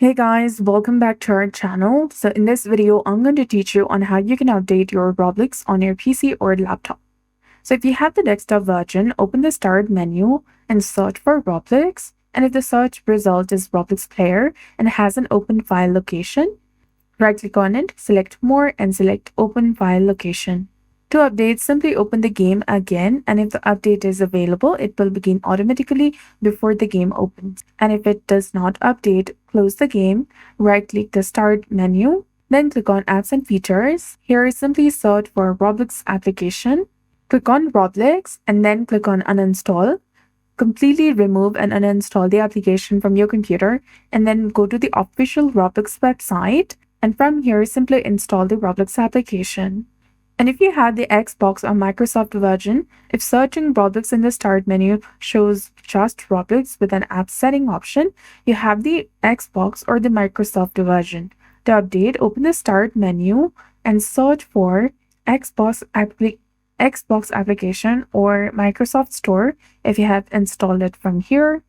Hey guys, welcome back to our channel. So in this video, I'm going to teach you on how you can update your Roblox on your PC or laptop. So if you have the desktop version, open the Start menu and search for Roblox. And if the search result is Roblox Player and has an open file location, right-click on it, select More and select Open File Location. To update, simply open the game again, and if the update is available, it will begin automatically before the game opens. And if it does not update, close the game, right-click the Start menu, then click on Apps and Features. Here, simply search for Roblox application, click on Roblox, and then click on Uninstall. Completely remove and uninstall the application from your computer, and then go to the official Roblox website, and from here, simply install the Roblox application. And if you have the Xbox or Microsoft version, if searching Roblox in the Start menu shows just Roblox with an app setting option, you have the Xbox or the Microsoft version. To update, open the Start menu and search for Xbox application or Microsoft Store if you have installed it from here.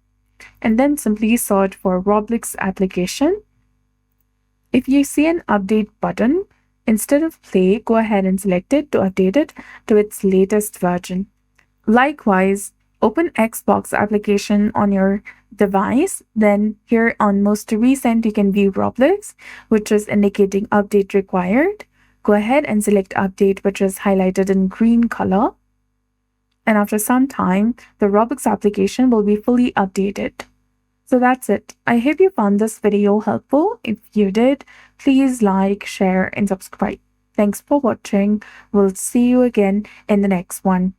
And then simply search for Roblox application. If you see an update button, instead of play, go ahead and select it to update it to its latest version. Likewise, open Xbox application on your device. Then here on most recent, you can view Roblox, which is indicating update required. Go ahead and select update, which is highlighted in green color. And after some time, the Roblox application will be fully updated. So that's it. I hope you found this video helpful. If you did, please like, share, and subscribe. Thanks for watching. We'll see you again in the next one.